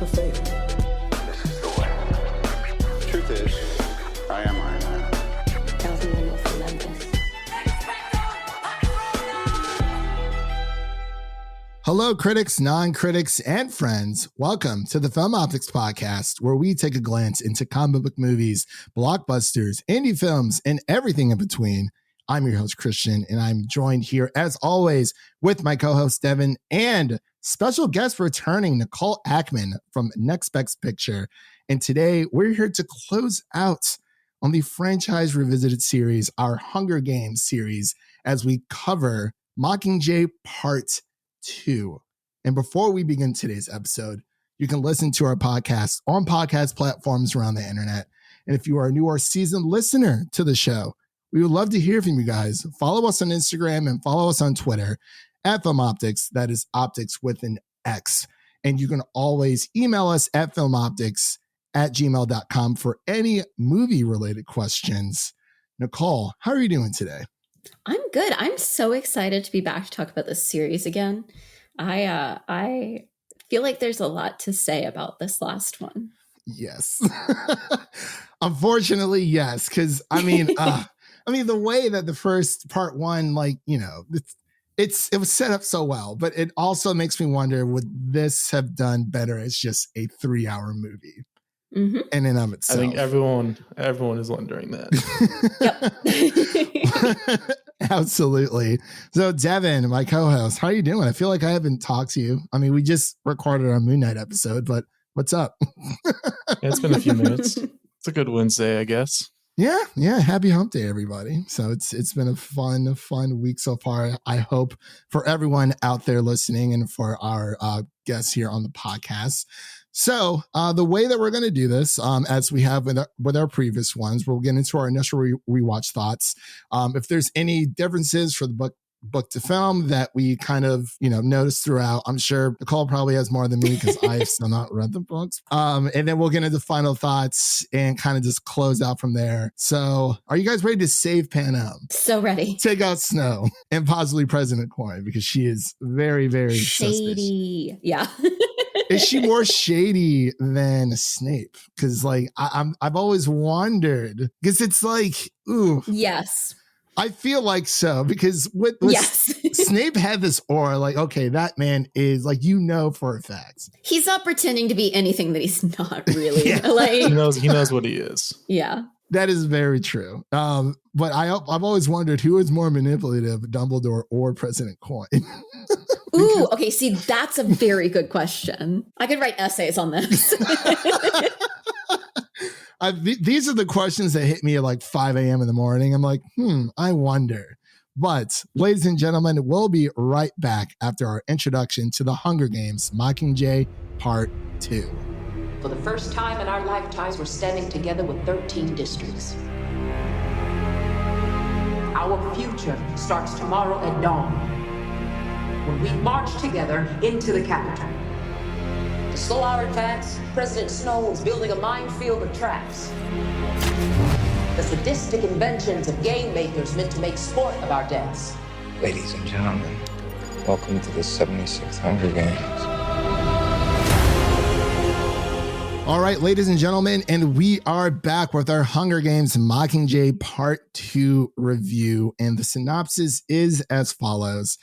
to say. This is the way. Truth is, I am Iron Man. Tells me when you'll cement this. Hello, critics, non-critics, and friends. Welcome to the Film Optix podcast, where we take a glance into comic book movies, blockbusters, indie films, and everything in between. I'm your host, Christian, and I'm joined here, as always, with my co-host, Devin, and special guest returning, Nicole Ackman from Next Best Picture. And today, we're here to close out on the franchise revisited series, our Hunger Games series, as we cover Mockingjay Part 2. And before we begin today's episode, you can listen to our podcast on podcast platforms around the internet. And if you are a new or seasoned listener to the show, we would love to hear from you guys. Follow us on Instagram and follow us on Twitter at Film Optix. That is Optix with an X. And you can always email us at filmoptix@gmail.com for any movie-related questions. Nicole, how are you doing today? I'm good. I'm so excited to be back to talk about this series again. I feel like there's a lot to say about this last one. Yes. Unfortunately, yes. Because I mean, the way that the first part one, like, you know, it was set up so well, but it also makes me wonder, would this have done better as just a 3-hour movie? Mm-hmm. In and of itself. I think everyone is wondering that. Absolutely. So Devin, my co-host, how are you doing? I feel like I haven't talked to you. I mean, we just recorded our Moon Knight episode, but what's up? It's been a few minutes. It's a good Wednesday, I guess. Yeah. Happy hump day, everybody. So it's been a fun week so far. I hope for everyone out there listening and for our guests here on the podcast. So the way that we're going to do this, as we have with our previous ones, we'll get into our initial rewatch thoughts. If there's any differences for the book to film that we kind of, noticed throughout, I'm sure Nicole probably has more than me because I've still not read the books. And then we'll get into final thoughts and kind of just close out from there. So are you guys ready to save Panem? So ready. Take out Snow and possibly President Coin, because she is very, very shady. Suspicious. Yeah. Is she more shady than Snape? Because I've always wondered, because it's like, ooh. Yes. I feel like so, because with yes. Snape had this aura, like, okay, that man is like, for a fact. He's not pretending to be anything that he's not really. Yeah. Like, he knows what he is. Yeah. That is very true. But I've always wondered who is more manipulative, Dumbledore or President Coin. Ooh, okay. See, that's a very good question. I could write essays on this. These are the questions that hit me at like 5 a.m. in the morning. I'm like, I wonder. But ladies and gentlemen, we'll be right back after our introduction to the Hunger Games Mockingjay Part 2. For the first time in our lifetimes, we're standing together with 13 districts. Our future starts tomorrow at dawn, when we march together into the capital. To slow our advance, President Snow is building a minefield of traps. The sadistic inventions of game makers meant to make sport of our deaths. Ladies and gentlemen, welcome to the 76th Hunger Games. All right, ladies and gentlemen, and we are back with our Hunger Games Mockingjay Part 2 review. And the synopsis is as follows.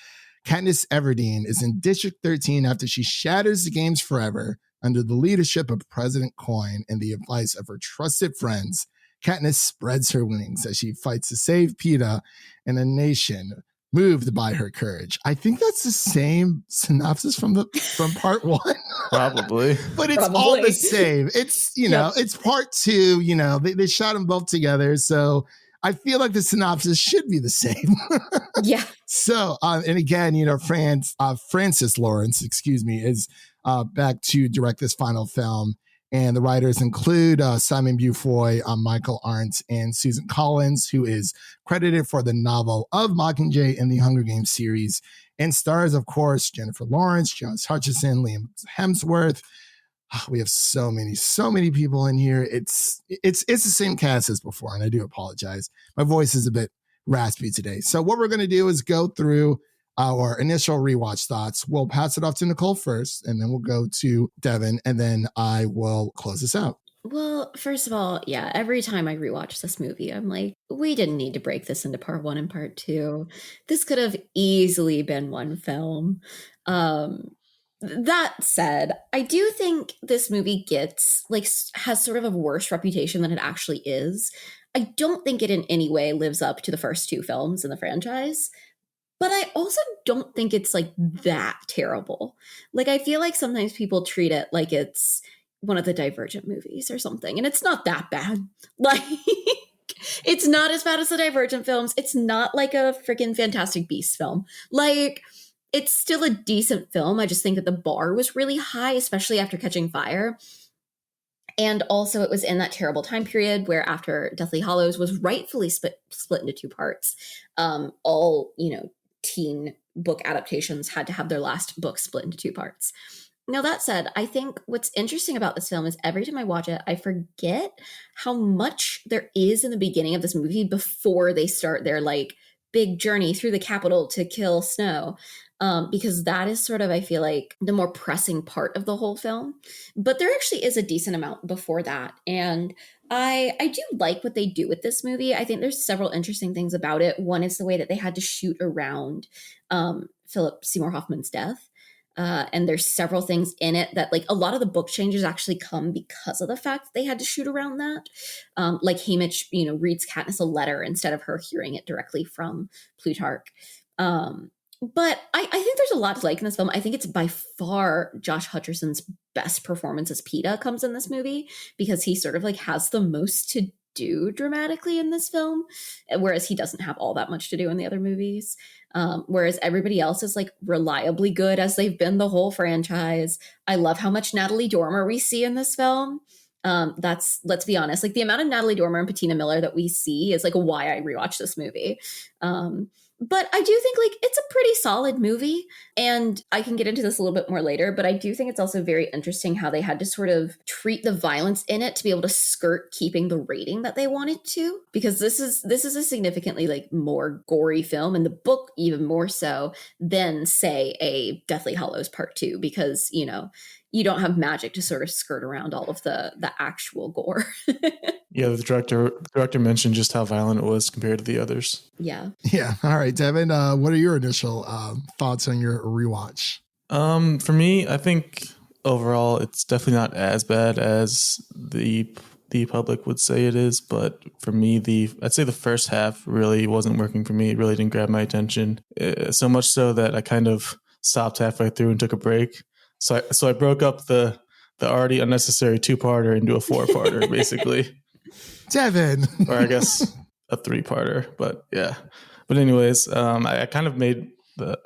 Katniss Everdeen is in District 13 after she shatters the games forever under the leadership of President Coin and the advice of her trusted friends. Katniss spreads her wings as she fights to save PETA and a nation moved by her courage. I think that's the same synopsis from part 1. Probably. But it's all the same. It's, it's part 2, they shot them both together. So I feel like the synopsis should be the same. Yeah. So, and again, Francis Lawrence, is back to direct this final film. And the writers include Simon Beaufoy, Michael Arndt, and Susan Collins, who is credited for the novel of Mockingjay in the Hunger Games series, and stars, of course, Jennifer Lawrence, Josh Hutcherson, Liam Hemsworth. We have so many people in here. It's the same cast as before, and I do apologize. My voice is a bit raspy today. So what we're going to do is go through our initial rewatch thoughts. We'll pass it off to Nicole first, and then we'll go to Devin, and then I will close this out. Well, first of all, yeah, every time I rewatch this movie, I'm like, we didn't need to break this into part 1 and part 2. This could have easily been one film. That said, I do think this movie has sort of a worse reputation than it actually is. I don't think it in any way lives up to the first 2 films in the franchise. But I also don't think it's like that terrible. Like, I feel like sometimes people treat it like it's one of the Divergent movies or something, and it's not that bad. Like, it's not as bad as the Divergent films. It's not like a freaking Fantastic Beasts film. Like, it's still a decent film. I just think that the bar was really high, especially after Catching Fire. And also it was in that terrible time period where after Deathly Hallows was rightfully split into 2 parts. All, teen book adaptations had to have their last book split into 2 parts. Now, that said, I think what's interesting about this film is every time I watch it, I forget how much there is in the beginning of this movie before they start their like big journey through the Capitol to kill Snow. Because that is sort of, I feel like, the more pressing part of the whole film. But there actually is a decent amount before that. And I do like what they do with this movie. I think there's several interesting things about it. One is the way that they had to shoot around Philip Seymour Hoffman's death. And there's several things in it that, like, a lot of the book changes actually come because of the fact that they had to shoot around that. Like Haymitch, reads Katniss a letter instead of her hearing it directly from Plutarch. But I think there's a lot to like in this film. I think it's by far Josh Hutcherson's best performance as Peeta comes in this movie, because he sort of like has the most to do dramatically in this film, whereas he doesn't have all that much to do in the other movies. Whereas everybody else is like reliably good, as they've been the whole franchise. I love how much Natalie Dormer we see in this film. Let's be honest, like the amount of Natalie Dormer and Patina Miller that we see is like why I rewatch this movie. But I do think like it's a pretty solid movie, and I can get into this a little bit more later, but I do think it's also very interesting how they had to sort of treat the violence in it to be able to skirt keeping the rating that they wanted to, because this is a significantly like more gory film, and the book even more so than say a Deathly Hallows Part 2, because you don't have magic to sort of skirt around all of the actual gore. Yeah, the director mentioned just how violent it was compared to the others. Yeah. Yeah. All right, Devin, what are your initial thoughts on your rewatch? For me, I think overall it's definitely not as bad as the public would say it is, but for me, I'd say the first half really wasn't working for me. It really didn't grab my attention, so much so that I kind of stopped halfway through and took a break. So I broke up the already unnecessary 2-parter into a 4-parter, basically. Devin. Or I guess a 3-parter, but yeah. But anyways, I kind of made the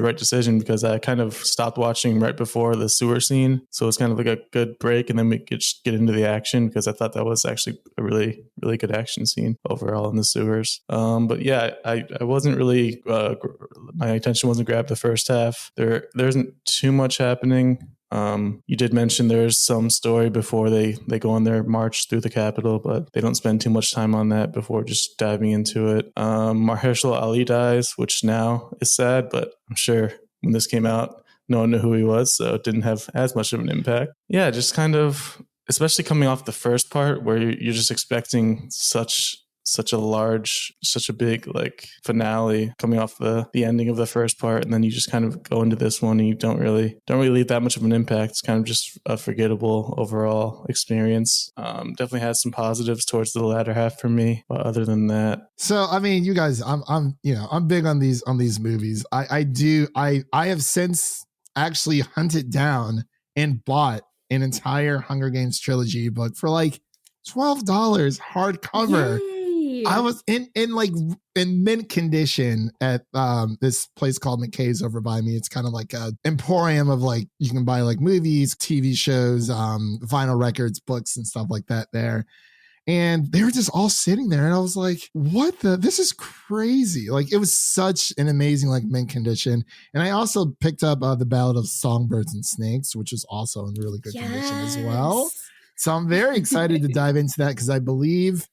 right decision, because I kind of stopped watching right before the sewer scene. So it's kind of like a good break, and then we could just get into the action, because I thought that was actually a really, really good action scene overall in the sewers. But yeah, I wasn't really, my attention wasn't grabbed the first half. There isn't too much happening. You did mention there's some story before they go on their march through the Capitol, but they don't spend too much time on that before just diving into it. Mahershala Ali dies, which now is sad, but I'm sure when this came out, no one knew who he was, so it didn't have as much of an impact. Yeah, just kind of, especially coming off the first part where you're just expecting such a big like finale coming off the ending of the first part, and then you just kind of go into this one and you don't really leave that much of an impact. It's kind of just a forgettable overall experience. Definitely has some positives towards the latter half for me, but other than that, so I mean, you guys, I'm big on these movies. I have since actually hunted down and bought an entire Hunger Games trilogy book for like $12 hardcover. Yay. I was in mint condition at this place called McKay's over by me. It's kind of like a emporium of like, you can buy like movies, TV shows, vinyl records, books and stuff like that there. And they were just all sitting there, and I was like, this is crazy. Like, it was such an amazing like mint condition. And I also picked up the Ballad of Songbirds and Snakes, which is also in really good condition as well. So I'm very excited to dive into that, because I believe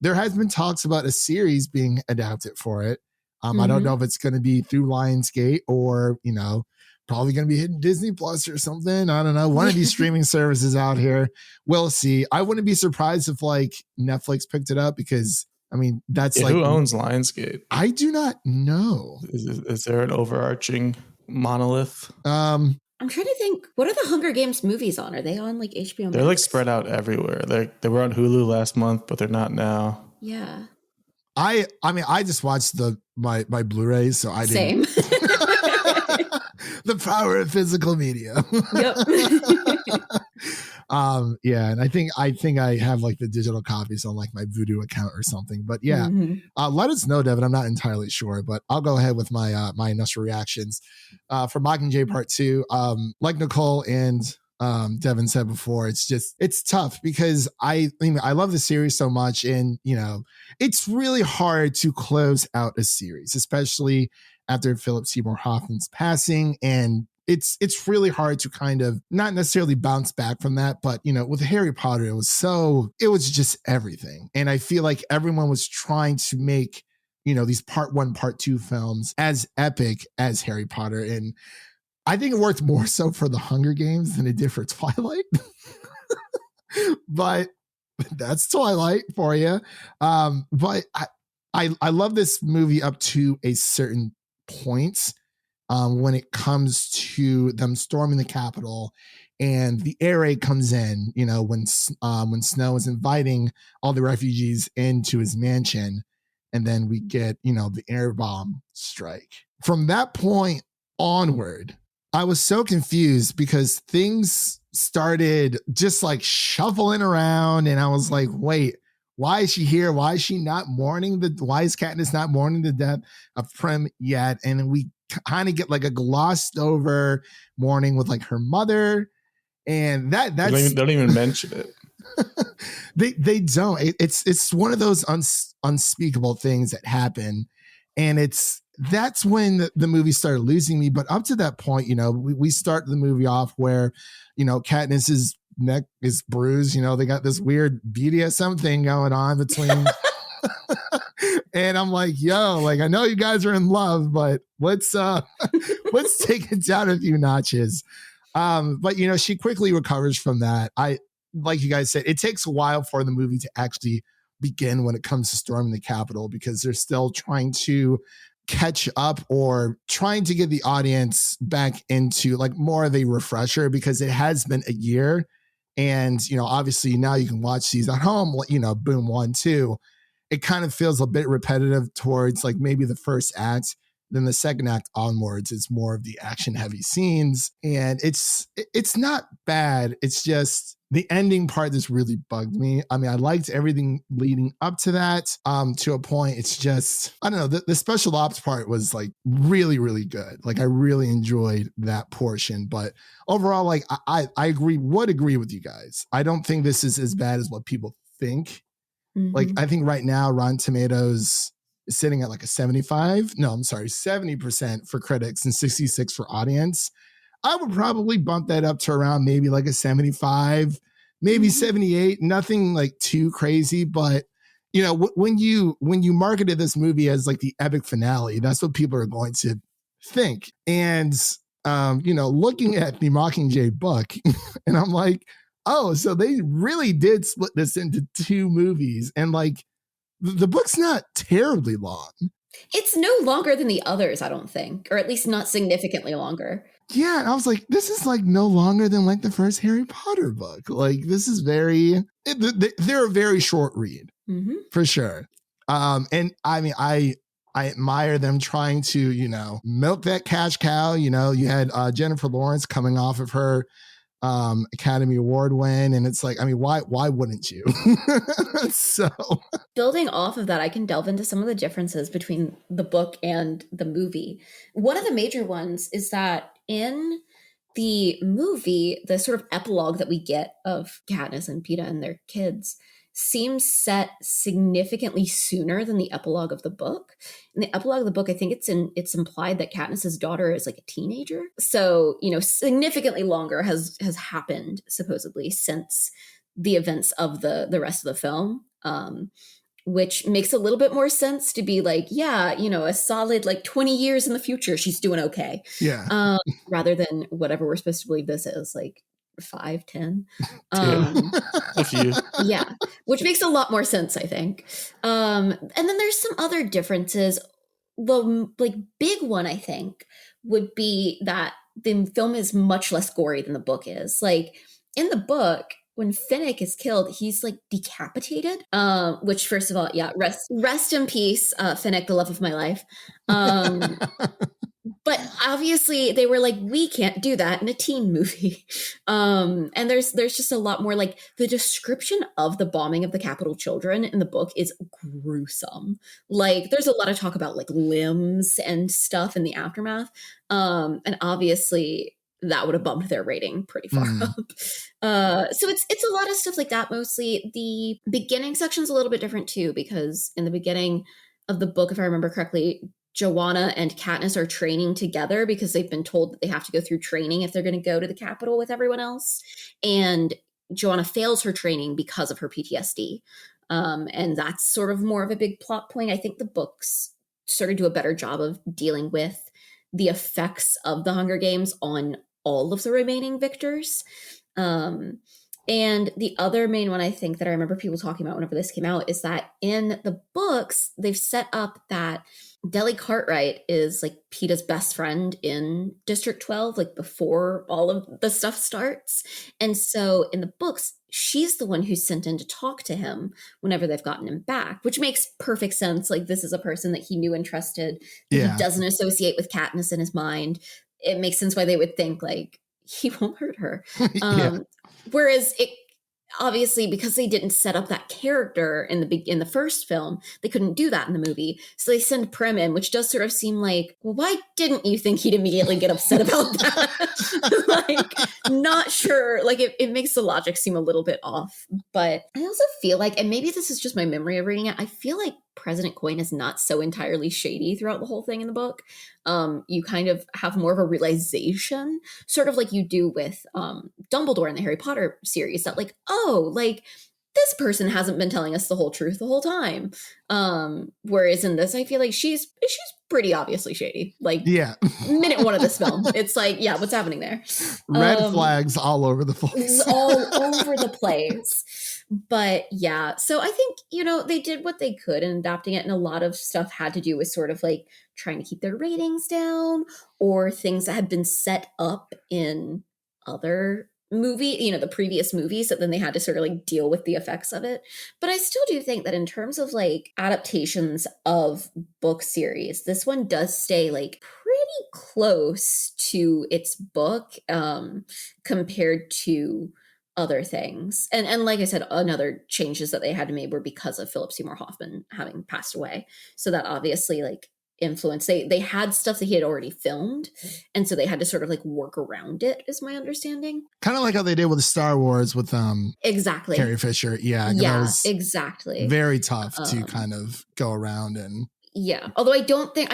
there has been talks about a series being adapted for it. I don't know if it's going to be through Lionsgate or, you know, probably going to be hitting Disney Plus or something. I don't know. One of these streaming services out here. We'll see. I wouldn't be surprised if like Netflix picked it up because, I mean, that's like. Who owns Lionsgate? I do not know. Is there an overarching monolith? I'm trying to think. What are the Hunger Games movies on? Are they on like HBO Max? They're like spread out everywhere. They were on Hulu last month, but they're not now. Yeah. I mean, I just watched my Blu-rays, so I didn't. Same. The power of physical media. Yep. Yeah, and I think I have like the digital copies on like my Vudu account or something. But yeah, let us know, Devin. I'm not entirely sure, but I'll go ahead with my my initial reactions for Mockingjay Part 2. Like Nicole and Devin said before, it's tough because I love the series so much, and you know, it's really hard to close out a series, especially after Philip Seymour Hoffman's passing, and it's really hard to kind of not necessarily bounce back from that. But you know, with Harry Potter, it was just everything, and I feel like everyone was trying to make, you know, these Part 1, Part 2 films as epic as Harry Potter, and I think it worked more so for the Hunger Games than it did for Twilight. But that's Twilight for you. But I love this movie up to a certain point when it comes to them storming the Capitol and the air raid comes in, you know, when Snow is inviting all the refugees into his mansion, and then we get, you know, the air bomb strike. From that point onward, I was so confused because things started just like shuffling around, and I was like, wait, why is she here? Why is she not mourning why is Katniss not mourning the death of Prim yet? And then we kind of get like a glossed over mourning with like her mother, and that's they don't even mention it. they don't. It's one of those unspeakable things that happen, and that's when the movie started losing me. But up to that point, you know, we start the movie off where, you know, Katniss's neck is bruised. You know, they got this weird BDSM thing going on between. And I'm like, yo, like, I know you guys are in love, but let's take it down a few notches. But you know, she quickly recovers from that. Like you guys said, it takes a while for the movie to actually begin when it comes to storming the Capitol, because they're still trying to catch up or trying to get the audience back into like more of a refresher, because it has been a year. And, you know, obviously now you can watch these at home, you know, boom, 1, 2. It kind of feels a bit repetitive towards like maybe the first act. Then the second act onwards is more of the action heavy scenes. And it's not bad. It's just the ending part that's really bugged me. I mean, I liked everything leading up to that to a point. It's just, I don't know, the special ops part was like really, really good. Like I really enjoyed that portion. But overall, like I would agree with you guys. I don't think this is as bad as what people think. Mm-hmm. Like I think right now Rotten Tomatoes is sitting at like a 70% for critics and 66 for audience. I would probably bump that up to around maybe like a 75, maybe 78. Nothing like too crazy, but you know, when you marketed this movie as like the epic finale, that's what people are going to think. And you know, looking at the Mockingjay book, and I'm like, oh, so they really did split this into 2 movies, and like the book's not terribly long. It's no longer than the others, I don't think, or at least not significantly longer. Yeah, and I was like, this is like no longer than like the first Harry Potter book. Like this is they're a very short read, for sure. And I mean, I admire them trying to, you know, milk that cash cow. You know, you had Jennifer Lawrence coming off of her Academy Award win, and it's like, I mean, why wouldn't you? So building off of that, I can delve into some of the differences between the book and the movie. One of the major ones is that in the movie, the sort of epilogue that we get of Katniss and Peeta and their kids seems set significantly sooner than the epilogue of the book. In the epilogue of the book, I think it's implied that Katniss's daughter is like a teenager. So, you know, significantly longer has happened supposedly since the events of the rest of the film. which makes a little bit more sense to be like, yeah, a solid like 20 years in the future, she's doing okay. Yeah. Rather than whatever we're supposed to believe this is, like 5, 10. A few. Yeah, which makes a lot more sense, I think. And then there's some other differences. The like big one, I think, would be that the film is much less gory than the book is. Like in the book, when Finnick is killed, he's like decapitated. Which, first of all, yeah, rest in peace, Finnick, the love of my life. But obviously they were like, we can't do that in a teen movie. And there's just a lot more, like the description of the bombing of the Capitol children in the book is gruesome. Like there's a lot of talk about like limbs and stuff in the aftermath. And obviously that would have bumped their rating pretty far up. So it's a lot of stuff like that. Mostly the beginning section's a little bit different too, because in the beginning of the book, if I remember correctly, Joanna and Katniss are training together because they've been told that they have to go through training if they're going to go to the Capitol with everyone else. And Joanna fails her training because of her PTSD. And that's sort of more of a big plot point. I think the books sort of do a better job of dealing with the effects of the Hunger Games on all of the remaining victors. And the other main one I think that I remember people talking about whenever this came out is that in the books, they've set up that Deli Cartwright is like Peeta's best friend in District 12, like before all of the stuff starts. And so in the books, she's the one who's sent in to talk to him whenever they've gotten him back, which makes perfect sense. Like this is a person that he knew and trusted. Yeah. He doesn't associate with Katniss in his mind. It makes sense why they would think like he won't hurt her. Yeah. Whereas it obviously, because they didn't set up that character in the first film, they couldn't do that in the movie. So they send Prim in, which does sort of seem like, well, why didn't you think he'd immediately get upset about that? Like, not sure. Like, it makes the logic seem a little bit off. But I also feel like, and maybe this is just my memory of reading it, I feel like President Coin is not so entirely shady throughout the whole thing in the book. You kind of have more of a realization, sort of like you do with Dumbledore in the Harry Potter series, that like, oh, like this person hasn't been telling us the whole truth the whole time. Whereas in this, I feel like she's pretty obviously shady. Like, yeah, minute one of this film, it's like, yeah, what's happening there? Red flags all over the place. All over the place. But yeah, so I think, they did what they could in adapting it. And a lot of stuff had to do with sort of like trying to keep their ratings down, or things that had been set up in other movie, the previous movies, that then they had to sort of like deal with the effects of it. But I still do think that in terms of like adaptations of book series, this one does stay like pretty close to its book compared to other things. And like I said, another changes that they had to make were because of Philip Seymour Hoffman having passed away. So that obviously like influence, they had stuff that he had already filmed, and so they had to sort of like work around it, is my understanding. Kind of like how they did with Star Wars with exactly Carrie Fisher. Yeah, exactly. Very tough to kind of go around and. Yeah, although I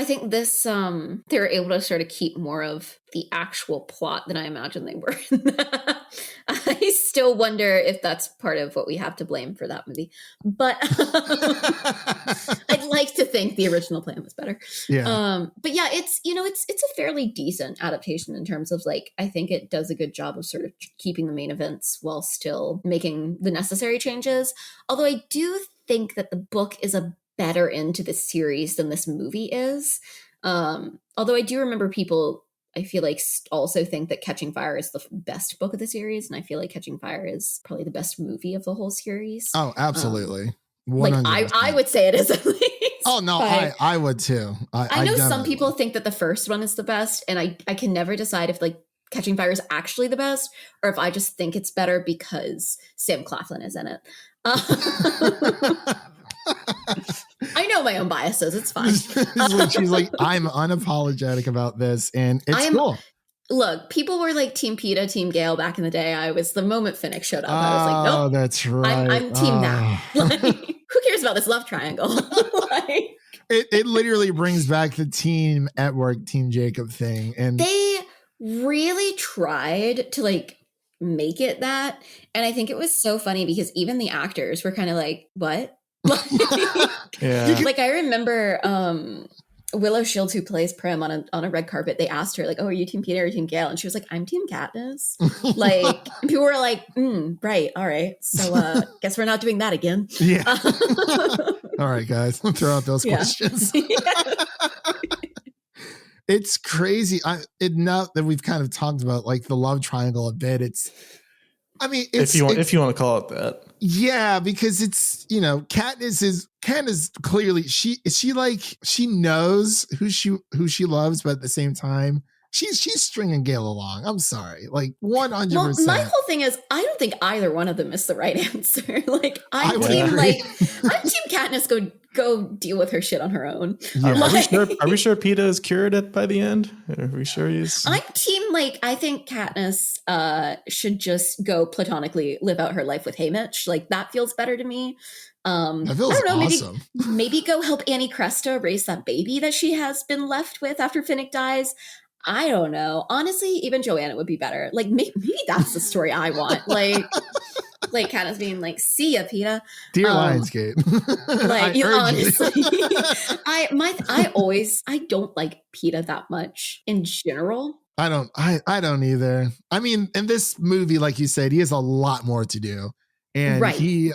think this they were able to sort of keep more of the actual plot than I imagine they were in that. I still wonder if that's part of what we have to blame for that movie. But I'd like to think the original plan was better. Yeah. But yeah, it's a fairly decent adaptation in terms of like, I think it does a good job of sort of keeping the main events while still making the necessary changes. Although I do think that the book is a better into the series than this movie is. Although I do remember people, I feel like, also think that Catching Fire is the best book of the series, and I feel like Catching Fire is probably the best movie of the whole series. Oh, absolutely. Like I would say it is at least. Oh no, I would too. I know some people think that the first one is the best, and I can never decide if like Catching Fire is actually the best, or if I just think it's better because Sam Claflin is in it. I know my own biases. It's fine. She's like, I'm unapologetic about this, and it's cool. Look, people were like Team Peeta, Team Gale back in the day. I was, the moment Finnick showed up, I was like, nope. Oh, that's right. I'm Team now. Like, who cares about this love triangle? Like, it literally brings back the Team at Work, Team Jacob thing, and they really tried to like make it that. And I think it was so funny because even the actors were kind of like, what? Yeah. Like I remember Willow Shields, who plays Prim on a red carpet, they asked her like, "Oh, are you Team Peeta or Team Gale?" And she was like, "I'm Team Katniss." Like people were like, "Right, all right, so guess we're not doing that again." Yeah. All right, guys, I'll throw out those questions. It's crazy. Now that we've kind of talked about like the love triangle a bit, if you want to call it that. Yeah, because it's, Katniss clearly she knows who she loves, but at the same time she's stringing Gale along. I'm sorry, like 100%. Well, my whole thing is I don't think either one of them is the right answer. Like I'm would team agree. I'm Team Katniss. Go deal with her shit on her own. Yeah. Are we sure Peeta is cured it by the end? Are we sure he's? I'm team I think Katniss should just go platonically live out her life with Haymitch. Like that feels better to me. That feels I don't know, awesome. maybe go help Annie Cresta raise that baby that she has been left with after Finnick dies. I don't know. Honestly, even Joanna would be better. Like maybe that's the story I want. Like Katniss being like, "See ya, Peeta." Dear Lionsgate. Honestly, I don't like Peeta that much in general. I don't either. I mean, in this movie, like you said, he has a lot more to do, and he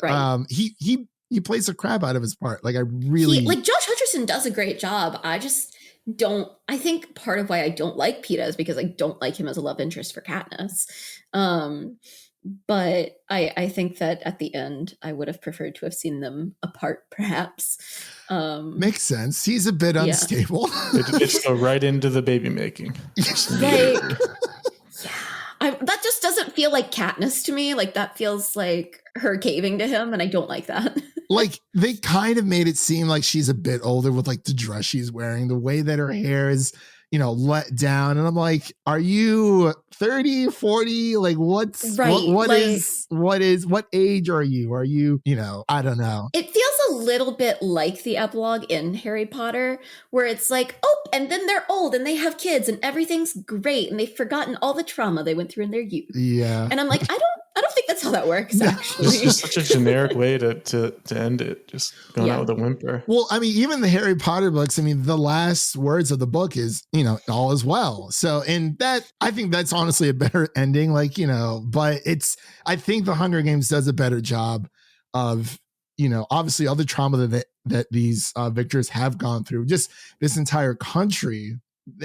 plays the crap out of his part. Like Josh Hutcherson does a great job. I just don't. I think part of why I don't like Peeta is because I don't like him as a love interest for Katniss. But I think that at the end, I would have preferred to have seen them apart, perhaps. Makes sense. He's a bit unstable. Just go right into the baby making. That just doesn't feel like Katniss to me. Like that feels like her caving to him, and I don't like that. Like they kind of made it seem like she's a bit older with like the dress she's wearing, the way that her hair is, let down. And I'm like, are you 30, 40? Like what age are you? Are you, I don't know. It feels a little bit like the epilogue in Harry Potter, where it's like, oh, and then they're old and they have kids and everything's great and they've forgotten all the trauma they went through in their youth. Yeah. And I'm like, I don't think that's how that works, actually. It's just such a generic way to end it. Just going out with a whimper. Well, I mean, even the Harry Potter books, I mean, the last words of the book is, all is well. So, and that, I think that's honestly a better ending, but I think the Hunger Games does a better job of, obviously all the trauma that these victors have gone through, just this entire country,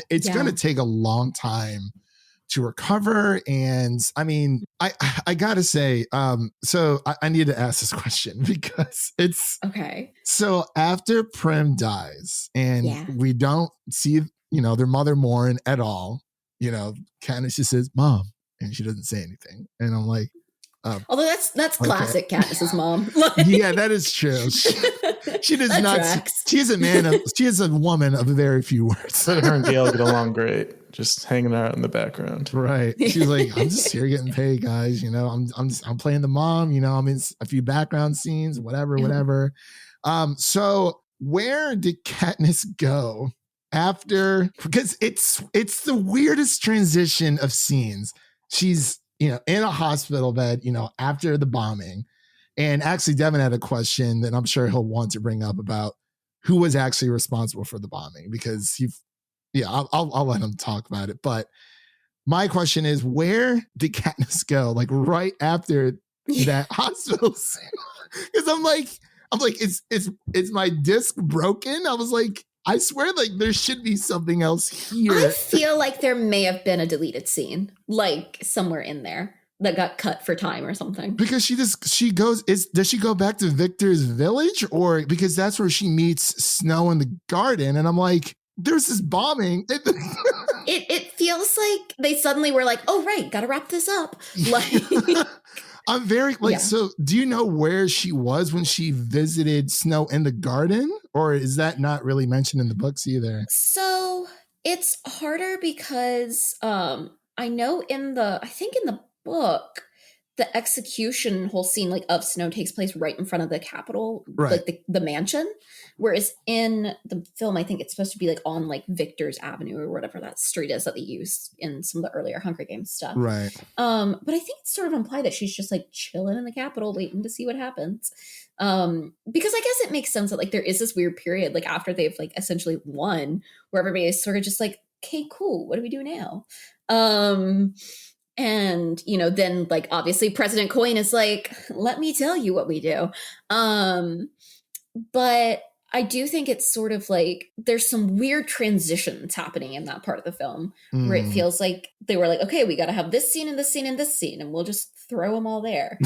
it's going to take a long time to recover. And I mean, I gotta say, so I need to ask this question because it's okay. So after Prim dies and we don't see, their mother mourn at all, Katniss just says, "Mom," and she doesn't say anything. And I'm like, although that's classic Katniss's mom. Yeah, that is true. She does that not. Tracks. She is a woman of very few words. Her and Gale get along great, just hanging out in the background. Right. She's like, "I'm just here getting paid, guys. I'm playing the mom. I'm in a few background scenes, whatever." So where did Katniss go after? Because it's the weirdest transition of scenes. She's in a hospital bed, after the bombing. And actually, Devin had a question that I'm sure he'll want to bring up about who was actually responsible for the bombing, because I'll let him talk about it. But my question is, where did Katniss go? Like right after that hospital scene? Because I'm like, is my disc broken? I was like, I swear, like there should be something else here. I feel like there may have been a deleted scene, like somewhere in there that got cut for time or something. Because does she go back to Victor's village, or because that's where she meets Snow in the garden? And I'm like, there's this bombing. It feels like they suddenly were like, oh right, gotta wrap this up. Like I'm very so do you know where she was when she visited Snow in the garden? Or is that not really mentioned in the books either? So it's harder because I know in the book, the execution whole scene of Snow takes place right in front of the Capitol, right. like the mansion. Whereas in the film, I think it's supposed to be on Victor's Avenue or whatever that street is that they use in some of the earlier Hunger Games stuff. Right. But I think it's sort of implied that she's just chilling in the Capitol, waiting to see what happens. Because I guess it makes sense that like there is this weird period like after they've like essentially won where everybody is sort of just like, okay, cool, what do we do now? And then like obviously President Coin is like, let me tell you what we do. But I do think it's sort of like there's some weird transitions happening in that part of the film where it feels like they were like, okay, we got to have this scene and this scene and this scene, and we'll just throw them all there.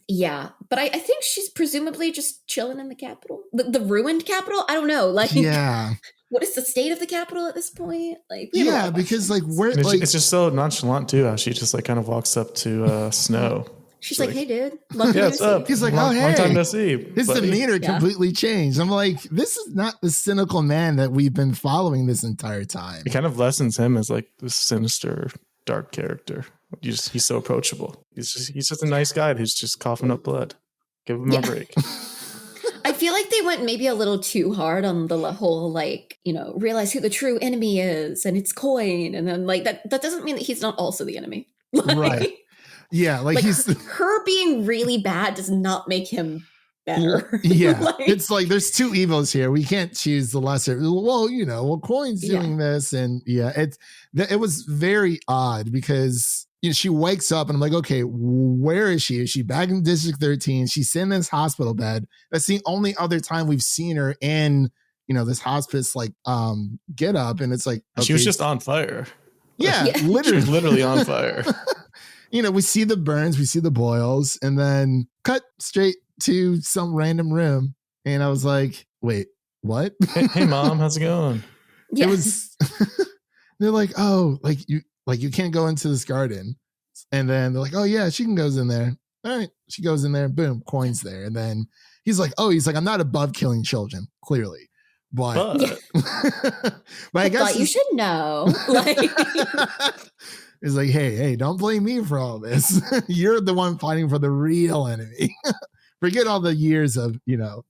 Yeah, but I think she's presumably just chilling in the Capitol, the ruined Capitol. I don't know, like, yeah. What is the state of the Capitol at this point? Like, yeah, because like where it's just so nonchalant too. How she just like kind of walks up to Snow. She's like, "Hey, dude, love yeah, what's up?" He's like, long, "Oh, hey, long time no see." His demeanor completely changed. I'm like, this is not the cynical man that we've been following this entire time. It kind of lessens him as like this sinister, dark character. He's so approachable. He's just a nice guy who's just coughing up blood. Give him a break. I feel like they went maybe a little too hard on the whole, like, realize who the true enemy is, and it's Coin, and then like that doesn't mean that he's not also the enemy, like, right? Yeah, like he's her being really bad does not make him better. Yeah, like, it's like there's two evils here. We can't choose the lesser. Well, Coin's doing this, and it was very odd because she wakes up and I'm like, okay, where is she? Is she back in District 13? She's in this hospital bed. That's the only other time we've seen her in this hospice like get up, and it's like okay. She was just on fire. Yeah, literally, she was literally on fire. We see the burns, we see the boils, and then cut straight to some random room. And I was like, wait, what? Hey Mom, how's it going? It was, they're like, oh, you can't go into this garden. And then they're like, oh yeah, she can goes in there. All right. She goes in there, boom, Coin's there. And then he's like, I'm not above killing children, clearly. But I guess thought you should know. Like, it's like, hey, don't blame me for all this. You're the one fighting for the real enemy. Forget all the years of,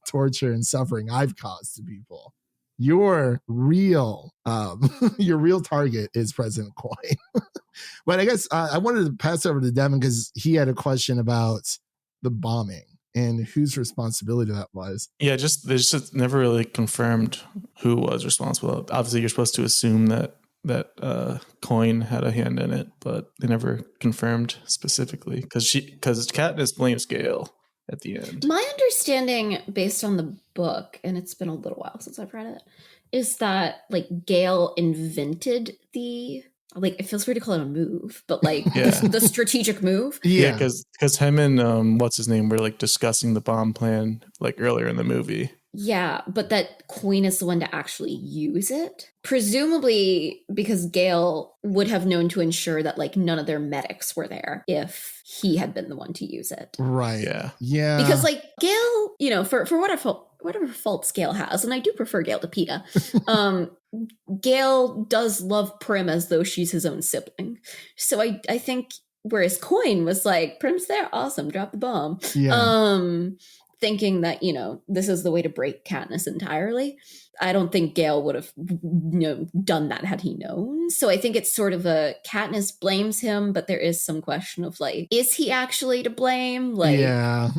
torture and suffering I've caused to people. Your real target is President Coin. But I guess I wanted to pass over to Devin because he had a question about the bombing and whose responsibility that was. Yeah, they just never really confirmed who was responsible. Obviously, you're supposed to assume that Coin had a hand in it, but they never confirmed specifically because Katniss blames Gale at the end. My understanding, based on the book, and it's been a little while since I've read it, is that like Gale invented it feels weird to call it a move, but like the strategic move. Yeah, because him and what's his name were like discussing the bomb plan like earlier in the movie. Yeah, but that Coin is the one to actually use it. Presumably because Gale would have known to ensure that like none of their medics were there if he had been the one to use it. Right. Yeah. Because like Gale, for whatever faults Gale has, and I do prefer Gale to PETA, Gale does love Prim as though she's his own sibling. So I think whereas Coin was like, Prim's there, awesome, drop the bomb. Yeah. Thinking that, this is the way to break Katniss entirely. I don't think Gale would have done that had he known. So I think it's sort of Katniss blames him, but there is some question of like, is he actually to blame? Like, yeah.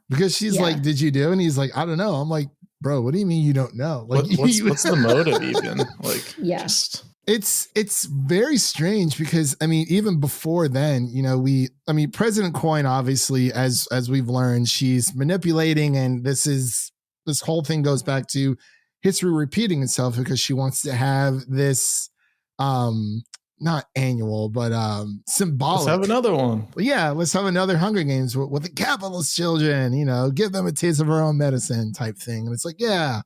Because she's like, did you do? And he's like, I don't know. I'm like, bro, what do you mean you don't know? Like, what's the motive even? Like, It's very strange because even before then, President Coin, obviously, as we've learned, she's manipulating, and this whole thing goes back to history repeating itself because she wants to have this not annual, but symbolic. Let's have another one. Yeah, let's have another Hunger Games with the capitalist children, give them a taste of our own medicine type thing. And it's like, yeah.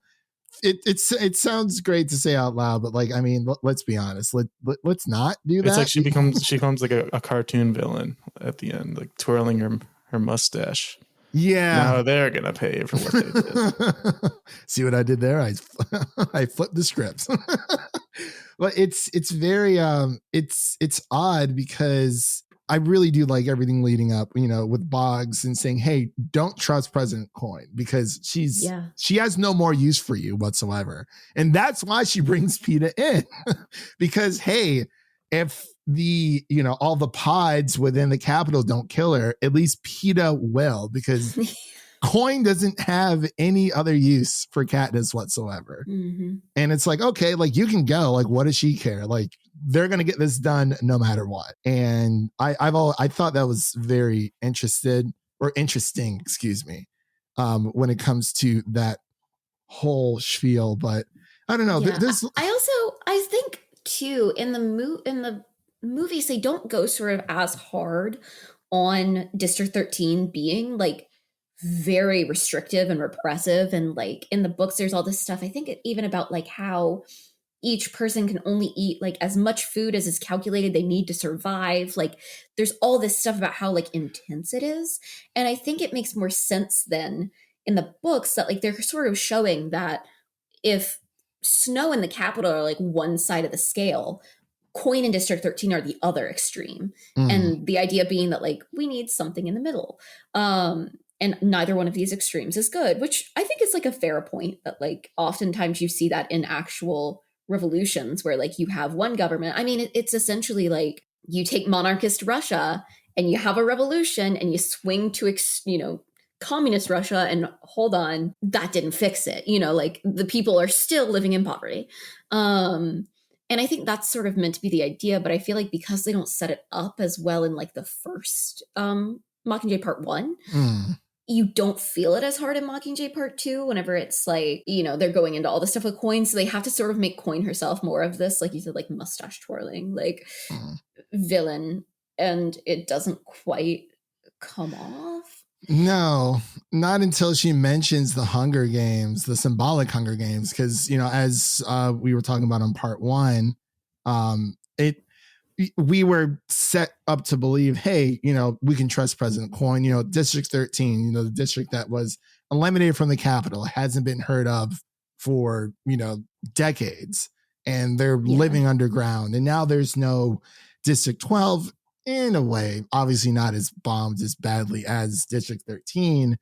It sounds great to say out loud, but let's be honest. Let's not do that. It's like she becomes like a cartoon villain at the end, like twirling her mustache. Yeah. Now they're gonna pay for what they did. See what I did there? I flipped the scripts. But it's very it's odd because I really do like everything leading up, with Boggs and saying, hey, don't trust President Coin because she has no more use for you whatsoever. And that's why she brings PETA in because, hey, if the, all the pods within the Capitol don't kill her, at least PETA will, because Coin doesn't have any other use for Katniss whatsoever. Mm-hmm. And it's like, okay, like you can go, like, what does she care? Like they're going to get this done no matter what. And I thought that was very interesting, excuse me, when it comes to that whole spiel. But I don't know. Yeah. I think too, in the movies, they don't go sort of as hard on District 13 being like very restrictive and repressive. And like in the books, there's all this stuff. I think even about like how each person can only eat like as much food as is calculated they need to survive. Like there's all this stuff about how like intense it is. And I think it makes more sense then in the books that like they're sort of showing that if Snow and the Capitol are like one side of the scale, Coin and District 13 are the other extreme. And the idea being that like we need something in the middle. And neither one of these extremes is good, which I think is like a fair point that like oftentimes you see that in actual revolutions where like you have one government. I mean, it's essentially like you take monarchist Russia and you have a revolution and you swing to, communist Russia, and hold on, that didn't fix it. Like the people are still living in poverty. And I think that's sort of meant to be the idea, but I feel like because they don't set it up as well in like the first Mockingjay Part 1, you don't feel it as hard in Mockingjay Part 2 whenever it's like, they're going into all this stuff with Coin. So they have to sort of make Coin herself more of this, like you said, like mustache twirling, like villain. And it doesn't quite come off. No, not until she mentions the Hunger Games, the symbolic Hunger Games. Because, as we were talking about on Part 1, we were set up to believe, hey, we can trust President Coin. District 13, the district that was eliminated from the Capitol, hasn't been heard of for, decades. And they're living underground. And now there's no District 12 in a way, obviously not as bombed as badly as District 13.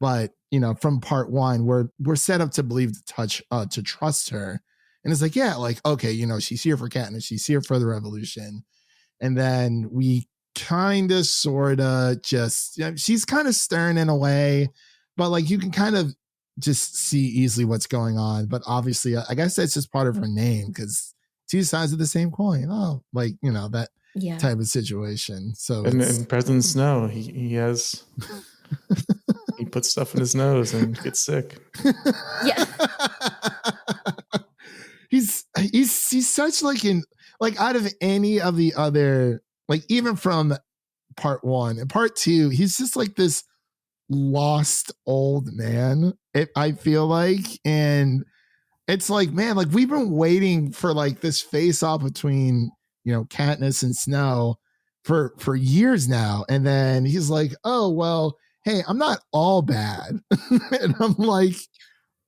But, from Part 1, we're set up to believe to trust her. And it's like, yeah, like, okay, she's here for Katniss. She's here for the revolution. And then we kind of, sort of just, she's kind of stern in a way, but like you can kind of just see easily what's going on. But obviously, I guess that's just part of her name, because two sides of the same coin. Oh, like, that type of situation. So and President Snow, he has... he puts stuff in his nose and gets sick. Yeah. He's such like out of any of the other, like even from Part 1 and Part 2, he's just like this lost old man, I feel like. And it's like, man, like we've been waiting for like this face off between, Katniss and Snow for years now. And then he's like, oh, well, hey, I'm not all bad. And I'm like,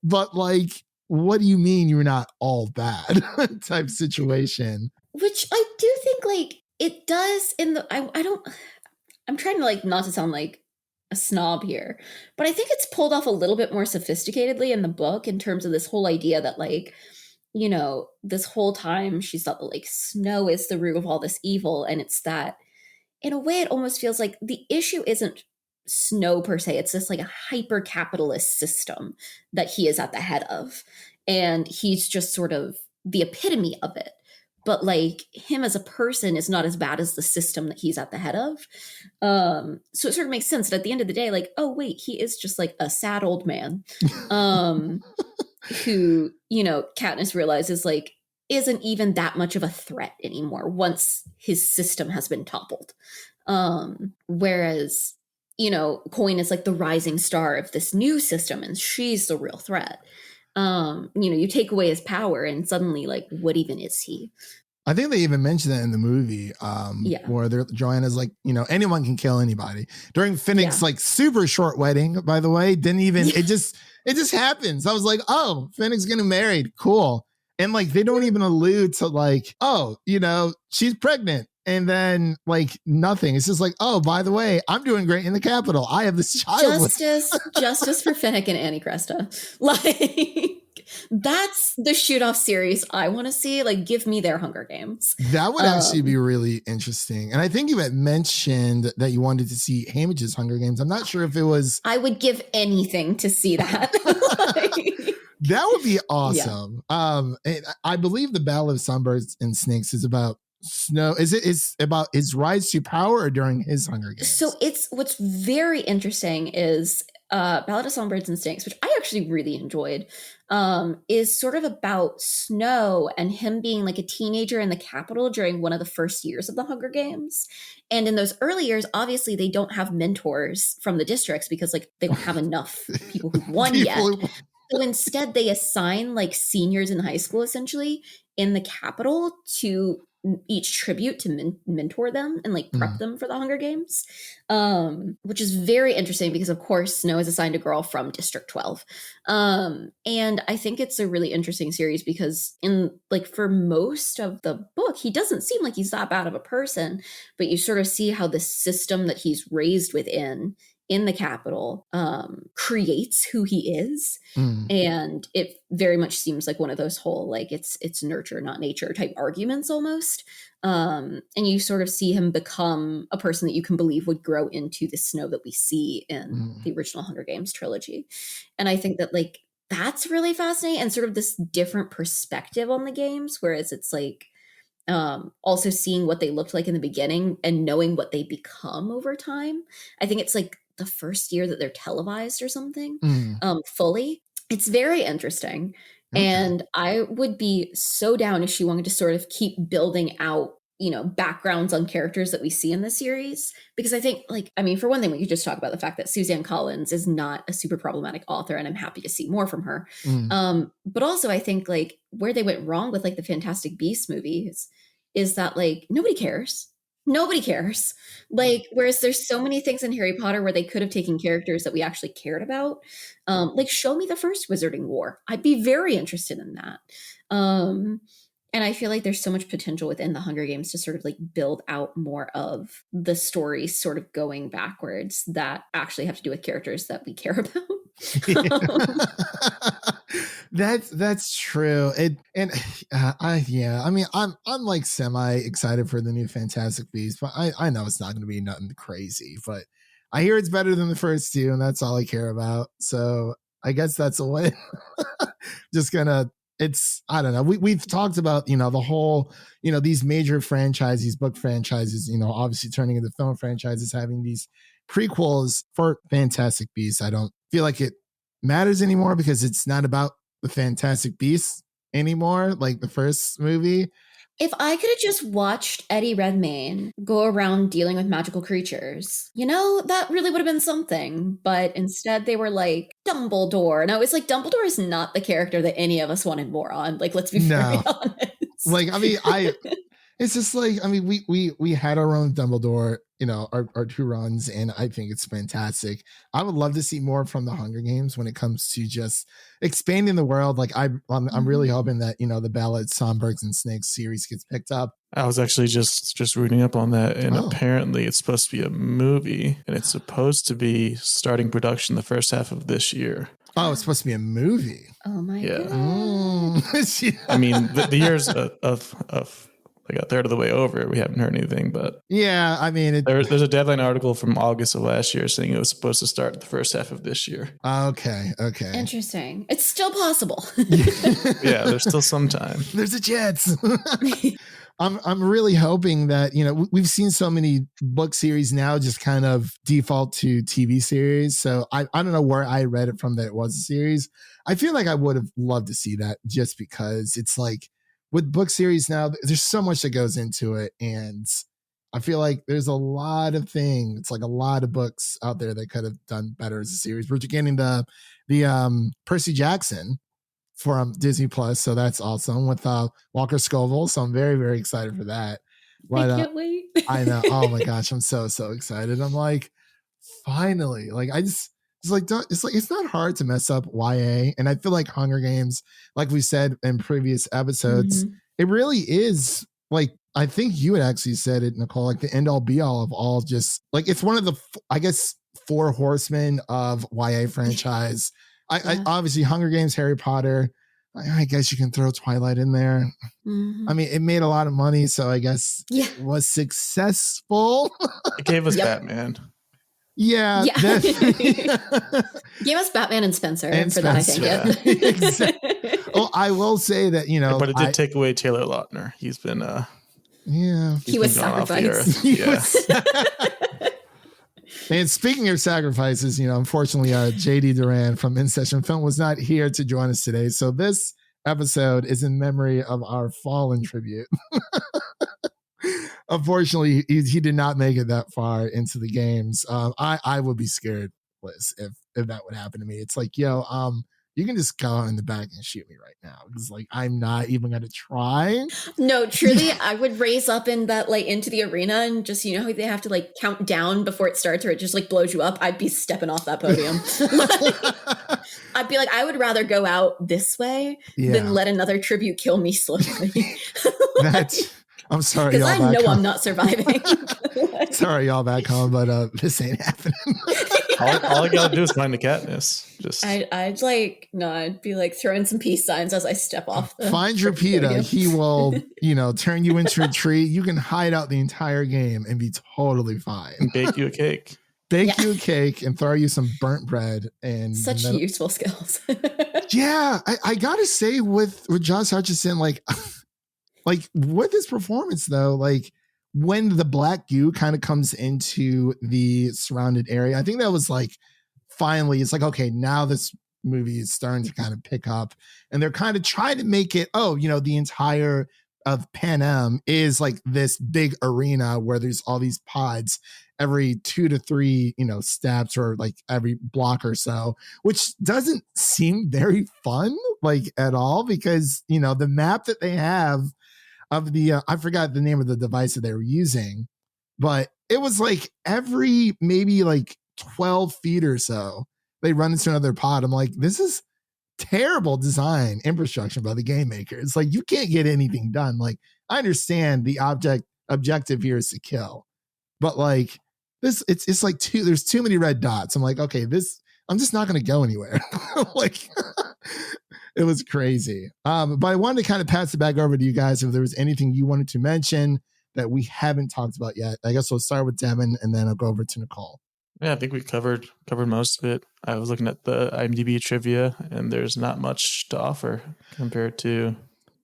but like, what do you mean you're not all bad type situation? Which I do think like it does in the, I'm trying to like not to sound like a snob here, but I think it's pulled off a little bit more sophisticatedly in the book in terms of this whole idea that like, this whole time she's thought that like Snow is the root of all this evil. And it's that in a way, it almost feels like the issue isn't Snow per se. It's this like a hyper capitalist system that he is at the head of. And he's just sort of the epitome of it. But like him as a person is not as bad as the system that he's at the head of. So it sort of makes sense that at the end of the day, like, oh wait, he is just like a sad old man who, Katniss realizes like isn't even that much of a threat anymore once his system has been toppled. Whereas, Coin is like the rising star of this new system and she's the real threat. You take away his power and suddenly like, what even is he? I think they even mentioned that in the movie, where Joanna's like, anyone can kill anybody. During Finnick's like super short wedding, by the way, it just happens. I was like, oh, Finnick's getting married. Cool. And like, they don't even allude to like, oh, she's pregnant And then like nothing. It's just like, oh, by the way, I'm doing great in the Capitol. I have this child. Justice for Finnick and Annie Cresta. Like, that's the shoot-off series I want to see. Like, give me their Hunger Games. That would actually be really interesting. And I think you had mentioned that you wanted to see Hamige's Hunger Games. I'm not sure if it was. I would give anything to see that. Like, that would be awesome. Yeah. I believe the Battle of Songbirds and Snakes is about Snow. Is about his rise to power or during his Hunger Games? So what's very interesting is Ballad of Songbirds and Snakes, which I actually really enjoyed, is sort of about Snow and him being like a teenager in the Capitol during one of the first years of the Hunger Games. And in those early years, obviously they don't have mentors from the districts because like they don't have enough people who've won yet. So instead they assign like seniors in high school essentially in the Capitol to each tribute to mentor them and like prep them for the Hunger Games, which is very interesting because of course Snow is assigned a girl from District 12. And I think it's a really interesting series because in like for most of the book, he doesn't seem like he's that bad of a person, but you sort of see how the system that he's raised within in the Capitol creates who he is. And it very much seems like one of those whole like it's nurture not nature type arguments almost. And you sort of see him become a person that you can believe would grow into the Snow that we see in the original Hunger Games trilogy. And I think that like that's really fascinating and sort of this different perspective on the games, whereas it's like also seeing what they looked like in the beginning and knowing what they become over time. I think it's like the first year that they're televised or something fully. It's very interesting. Okay. And I would be so down if she wanted to sort of keep building out, you know, backgrounds on characters that we see in the series. Because I think like, I mean, for one thing, we could just talk about the fact that Suzanne Collins is not a super problematic author and I'm happy to see more from her. But also I think like where they went wrong with like the Fantastic Beasts movies is that like nobody cares. Nobody cares. Like, whereas there's so many things in Harry Potter where they could have taken characters that we actually cared about. Like, show me the first Wizarding War. I'd be very interested in that. And I feel like there's so much potential within the Hunger Games to sort of like build out more of the stories sort of going backwards that actually have to do with characters that we care about. That's true. I mean, I'm like semi excited for the new Fantastic Beasts, but I know it's not going to be nothing crazy. But I hear it's better than the first two, and that's all I care about. So I guess that's a win. Just gonna. I don't know. We've talked about, you know, the whole, you know, these major franchises, these book franchises, you know, obviously turning into film franchises, having these prequels for Fantastic Beasts. I don't feel like it matters anymore because it's not about the Fantastic Beasts anymore, like the first movie. If I could have just watched Eddie Redmayne go around dealing with magical creatures, you know, that really would have been something. But instead they were like, Dumbledore. And I was like, Dumbledore is not the character that any of us wanted more on. Like, let's be very honest. Like, I mean, it's just like, I mean, we had our own Dumbledore, you know, our two runs, and I think it's fantastic. I would love to see more from the Hunger Games when it comes to just expanding the world. Like I'm really hoping that, you know, the Ballad, Songbirds and Snakes series gets picked up. I was actually just reading up on that, and apparently it's supposed to be a movie, and it's supposed to be starting production the first half of this year. Oh, it's supposed to be a movie. Oh my God. I mean, the years of like a third of the way over, we haven't heard anything, but yeah, I mean, there's a Deadline article from August of last year saying it was supposed to start the first half of this year. Okay. Interesting. It's still possible. Yeah, there's still some time. There's a chance. I'm really hoping that, you know, we've seen so many book series now just kind of default to TV series. So I don't know where I read it from that it was a series. I feel like I would have loved to see that just because it's like with book series now, there's so much that goes into it. And I feel like there's a lot of things. It's like a lot of books out there that could have done better as a series. We're getting the Percy Jackson from Disney Plus, so that's awesome with Walker Scoville. So I'm very, very excited for that. But, I can't wait. I know. Oh my gosh, I'm so excited. I'm like, finally, like it's not hard to mess up YA, and I feel like Hunger Games, like we said in previous episodes, it really is like, I think you had actually said it, Nicole, like the end all be all of all, just like, it's one of the, I guess, 4 horsemen of YA franchise. I obviously Hunger Games, Harry Potter. I guess you can throw Twilight in there. Mm-hmm. I mean, it made a lot of money, so I guess it was successful. It gave us Batman. Yeah. Gave us Batman and Spencer. And for Spencer, that, I think. Yeah. Exactly. Well, I will say that, you know. But it did take away Taylor Lautner. He's been. He was sacrificed. And speaking of sacrifices, you know, unfortunately, JD Duran from In Session Film was not here to join us today. So this episode is in memory of our fallen tribute. Unfortunately, he did not make it that far into the games. I would be scared, Liz, if that would happen to me. It's like, yo, you can just go in the back and shoot me right now. Because like, I'm not even going to try. No, truly, I would raise up in that, like, into the arena and just, you know, how they have to like count down before it starts or it just like blows you up. I'd be stepping off that podium. I'd be like, I would rather go out this way than let another tribute kill me slowly. I'm sorry, because I know I'm not surviving. Sorry, y'all back home, but this ain't happening. all I gotta do is find the Katniss. Just I'd be like throwing some peace signs as I step off. Find your PETA. He will, you know, turn you into a tree. You can hide out the entire game and be totally fine. And bake you a cake. You a cake and throw you some burnt bread and such useful skills. Yeah, I gotta say with Josh Hutcherson, like with his performance though, like when the black goo kind of comes into the surrounded area, I think that was like finally it's like, okay, now this movie is starting to kind of pick up and they're kind of trying to make it, oh, you know, the entire of Panem is like this big arena where there's all these pods every 2 to 3, you know, steps or like every block or so, which doesn't seem very fun like at all because, you know, the map that they have of the I forgot the name of the device that they were using, but it was like every maybe like 12 feet or so they run into another pod. I'm like, this is terrible design infrastructure by the game maker. It's like you can't get anything done. Like I understand the objective here is to kill, but like this it's like there's too many red dots. I'm like, okay, I'm just not going to go anywhere. Like it was crazy. But I wanted to kind of pass it back over to you guys if there was anything you wanted to mention that we haven't talked about yet. I guess we'll start with Devin and then I'll go over to Nicole. Yeah, I think we covered most of it. I was looking at the IMDb trivia and there's not much to offer compared to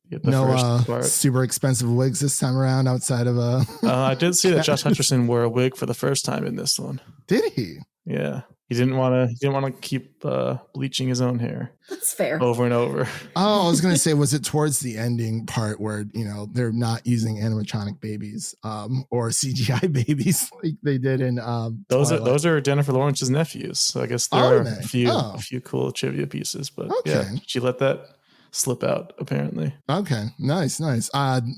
the first part. Super expensive wigs this time around outside of I did see that Josh Hutcherson wore a wig for the first time in this one. Did he? Yeah. He didn't want to keep bleaching his own hair. That's fair. Over and over. Oh, I was going to say, was it towards the ending part where, you know, they're not using animatronic babies or CGI babies like they did in those are Jennifer Lawrence's nephews. So I guess there are a few cool trivia pieces, but yeah, she let that slip out apparently. Okay, nice.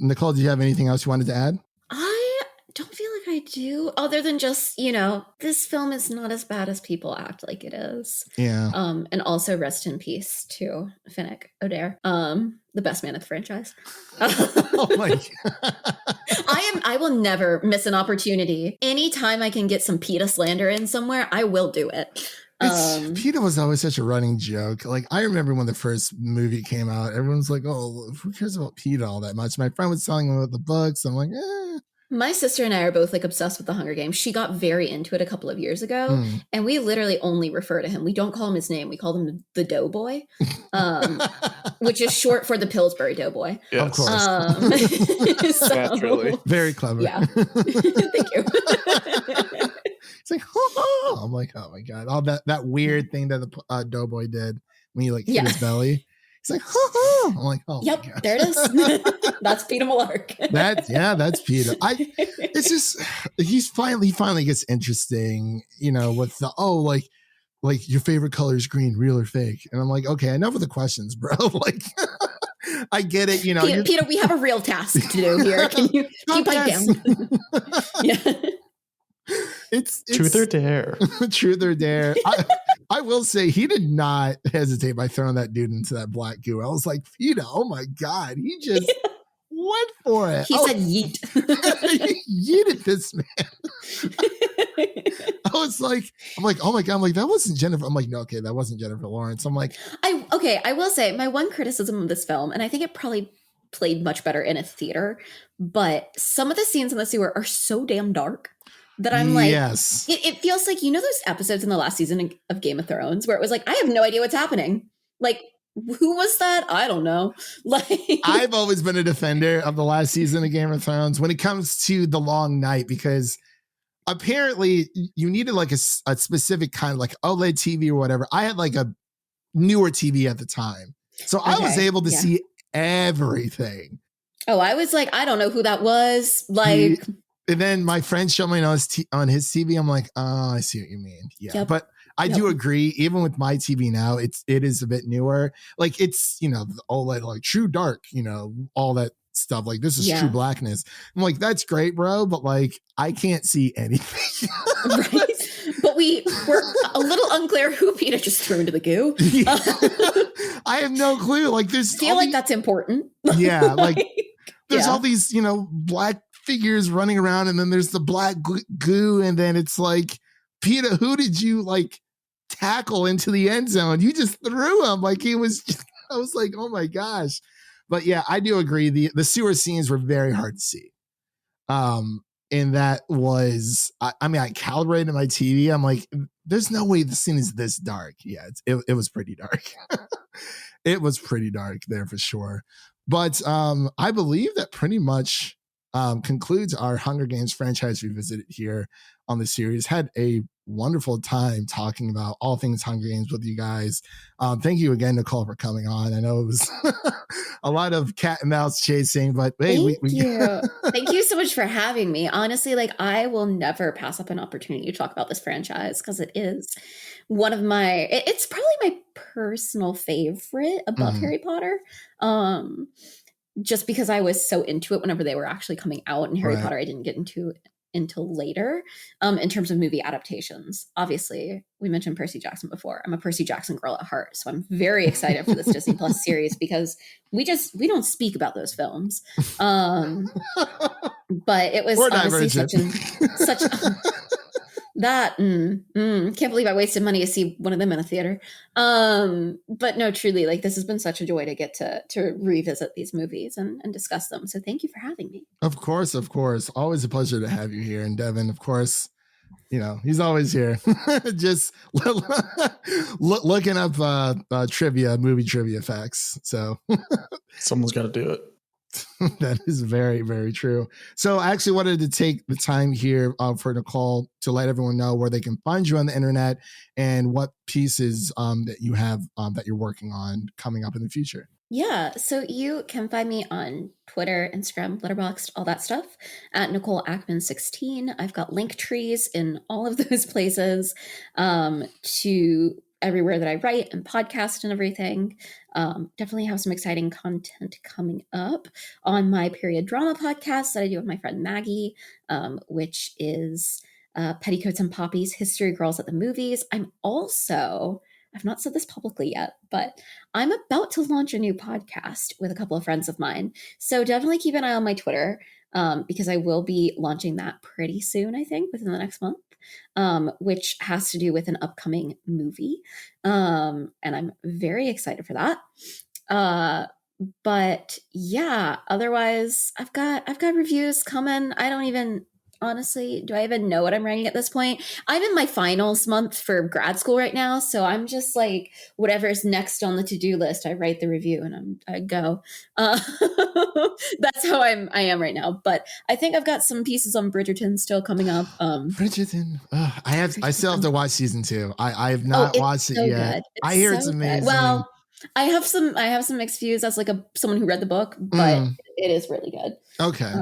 Nicole, do you have anything else you wanted to add? I don't feel like I do, other than just, you know, this film is not as bad as people act like it is. Yeah. And also rest in peace to Finnick Odair, the best man of the franchise. Oh my God. I will never miss an opportunity. Anytime I can get some PETA slander in somewhere, I will do it. PETA was always such a running joke. Like I remember when the first movie came out, everyone's like, "Oh, who cares about PETA all that much?" My friend was telling me about the books. I'm like, eh. My sister and I are both like obsessed with the Hunger Games. She got very into it a couple of years ago, and we literally only refer to him. We don't call him his name. We call him the Doughboy, which is short for the Pillsbury Doughboy. Yes. Of course. So, naturally. Very clever. Yeah. Thank you. It's like, oh, I'm like, oh my God. All that weird thing that the Doughboy did when he like hit his belly. He's like, I'm like, oh yep, my God. there it is. That's Peter Malark. That's Peter. It's just he finally gets interesting, you know, with the like your favorite color is green, real or fake. And I'm like, okay, enough of the questions, bro. Like I get it, you know. Peter, we have a real task to do here. Can you pipe down? Yeah. It's truth or dare. Truth or dare. I will say he did not hesitate by throwing that dude into that black goo. I was like, Peter, oh my God. He just went for it. He said yeet. He yeeted this man. I was like, I'm like, oh my God. I'm like, that wasn't Jennifer. I'm like, no, okay, that wasn't Jennifer Lawrence. I'm like, I will say my one criticism of this film, and I think it probably played much better in a theater, but some of the scenes in the sewer are so damn dark that I'm like, yes, it feels like, you know, those episodes in the last season of Game of Thrones where it was like, I have no idea what's happening. Like, who was that? I don't know. Like, I've always been a defender of the last season of Game of Thrones when it comes to the long night, because apparently you needed like a specific kind of like OLED TV or whatever. I had like a newer TV at the time, so I was able to see everything. Oh, I was like, I don't know who that was. Like, and then my friend showed me on his TV. I'm like, oh, I see what you mean. Yeah, yep. But I do agree. Even with my TV now, it is a bit newer. Like, it's, you know, the OLED, like true dark, you know, all that stuff. Like, this is true blackness. I'm like, that's great, bro. But like, I can't see anything. Right. But we're a little unclear who Peeta just threw into the goo. Yeah. I have no clue. Like, I feel like that's important. Yeah. Like, there's all these, you know, black figures running around, and then there's the black goo, and then it's like, Peeta, who did you like tackle into the end zone? You just threw him. Like, he was just, I was like, oh my gosh. But yeah, I do agree. The sewer scenes were very hard to see. And that was, I mean, I calibrated my TV. I'm like, there's no way the scene is this dark. Yeah, it was pretty dark. It was pretty dark there for sure. But I believe that pretty much concludes our Hunger Games franchise revisited here on the series. Had a wonderful time talking about all things Hunger Games with you guys. Thank you again, Nicole, for coming on. I know it was a lot of cat and mouse chasing, but hey, thank you. Thank you so much for having me. Honestly, like, I will never pass up an opportunity to talk about this franchise, because it is one of my, it's probably my personal favorite above Harry Potter. Just because I was so into it whenever they were actually coming out, and Harry Potter I didn't get into until later. In terms of movie adaptations, obviously we mentioned Percy Jackson before. I'm a Percy Jackson girl at heart, so I'm very excited for this Disney Plus series, because we don't speak about those films. But it was honestly such that can't believe I wasted money to see one of them in a theater. But no, truly, like, this has been such a joy to get to revisit these movies and discuss them. So thank you for having me. Of course. Always a pleasure to have you here. And Devin, of course, you know, he's always here. Just looking up trivia, movie trivia facts. So someone's got to do it. That is very, very true. So I actually wanted to take the time here for Nicole to let everyone know where they can find you on the internet and what pieces that you have that you're working on coming up in the future. Yeah, so you can find me on Twitter, Instagram, Letterboxd, all that stuff at Nicole Ackman 16. I've got link trees in all of those places to everywhere that I write and podcast and everything. Definitely have some exciting content coming up on my period drama podcast that I do with my friend Maggie, which is Petticoats and Poppies, History Girls at the Movies. I've not said this publicly yet, but I'm about to launch a new podcast with a couple of friends of mine. So definitely keep an eye on my Twitter, because I will be launching that pretty soon, I think, within the next month, which has to do with an upcoming movie. And I'm very excited for that. But yeah, otherwise I've got reviews coming. Honestly, do I even know what I'm writing at this point? I'm in my finals month for grad school right now, so I'm just like, whatever's next on the to-do list, I write the review and I go. That's how I am right now. But I think I've got some pieces on Bridgerton still coming up. Bridgerton, I still have to watch season 2. I have not watched it yet. I hear it's amazing. Good. Well, I have some mixed views as like someone who read the book, but it is really good. Okay.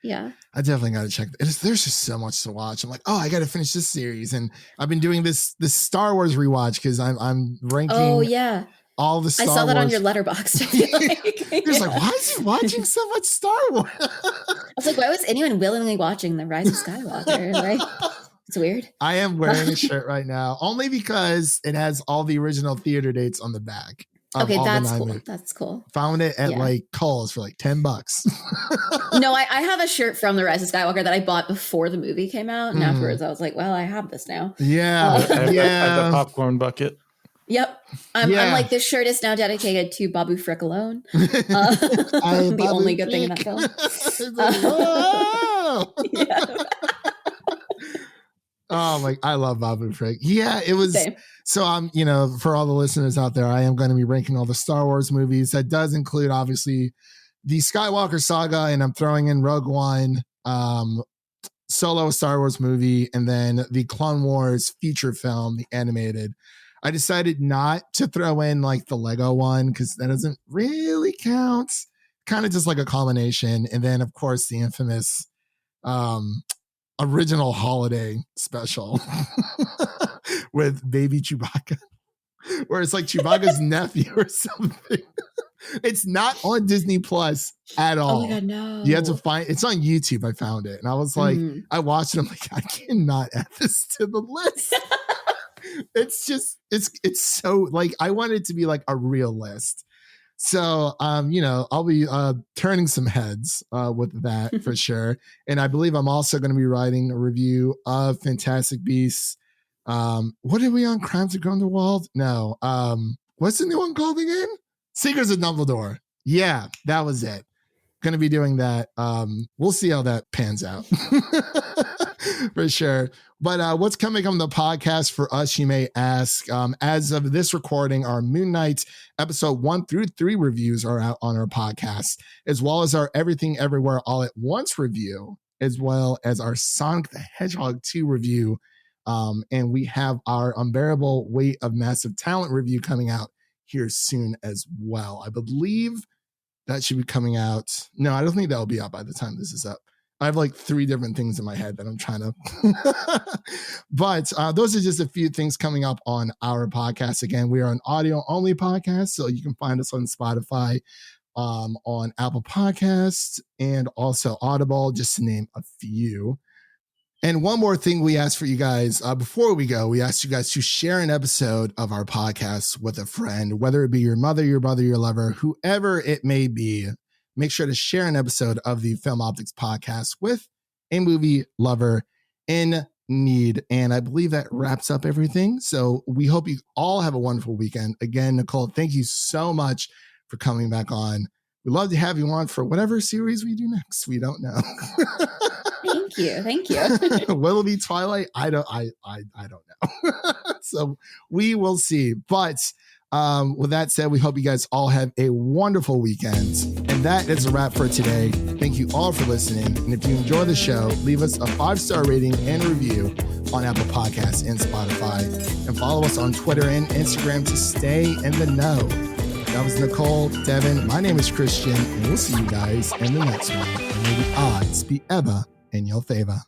Yeah. I definitely got to check. There's just so much to watch. I'm like, I got to finish this series, and I've been doing this Star Wars rewatch because I'm ranking. Oh yeah, all the Star Wars. I saw that on your Letterboxd. You're like, why is he watching so much Star Wars? I was like, why was anyone willingly watching The Rise of Skywalker? Right? It's weird. I am wearing a shirt right now only because it has all the original theater dates on the back. Okay, all the that's 9 cool. movies. That's cool. Found it at like Kohl's for like $10. No, I have a shirt from The Rise of Skywalker that I bought before the movie came out. And afterwards I was like, well, I have this now. Yeah. I have the popcorn bucket. Yep. I'm like, this shirt is now dedicated to Babu Frick alone. The only good thing in that film. Oh, I love Babu Frick. Yeah, it was. Same. So for all the listeners out there, I am going to be ranking all the Star Wars movies. That does include obviously the Skywalker saga, and I'm throwing in Rogue One, solo Star Wars movie, and then the Clone Wars feature film, the animated. I decided not to throw in the Lego one because that doesn't really count. Kind of just like a combination. And then, of course, the infamous original holiday special with baby Chewbacca, where it's like Chewbacca's nephew or something. It's not on Disney Plus at all. Oh my God, no. You have to find it's on YouTube. I found it. And I was like, I watched it. I'm like, I cannot add this to the list. It's just, it's so I want it to be a real list. So, I'll be turning some heads with that for sure. And I believe I'm also going to be writing a review of Fantastic Beasts. What are we on? Crimes of Grindelwald? No. What's the new one called again? Secrets of Dumbledore. Yeah, that was it. Going to be doing that. We'll see how that pans out for sure. But what's coming on the podcast for us, you may ask. As of this recording, our Moon Knight episode 1 through 3 reviews are out on our podcast, as well as our Everything Everywhere All at Once review, as well as our Sonic the Hedgehog 2 review. And we have our Unbearable Weight of Massive Talent review coming out here soon as well. I believe that should be coming out. No, I don't think that will be out by the time this is up. I have 3 different things in my head that I'm trying to. But those are just a few things coming up on our podcast. Again, we are an audio only podcast, so you can find us on Spotify, on Apple Podcasts, and also Audible, just to name a few. And one more thing we asked for you guys before we go, we asked you guys to share an episode of our podcast with a friend, whether it be your mother, your brother, your lover, whoever it may be. Make sure to share an episode of the Film Optix podcast with a movie lover in need. And I believe that wraps up everything. So we hope you all have a wonderful weekend. Again, Nicole, thank you so much for coming back on. We'd love to have you on for whatever series we do next. We don't know. Thank you. Will it be Twilight? I don't know. So we will see. But with that said, we hope you guys all have a wonderful weekend. And that is a wrap for today. Thank you all for listening. And if you enjoy the show, leave us a 5-star rating and review on Apple Podcasts and Spotify. And follow us on Twitter and Instagram to stay in the know. That was Nicole, Devin. My name is Christian, and we'll see you guys in the next one. And may the odds be ever in your favor.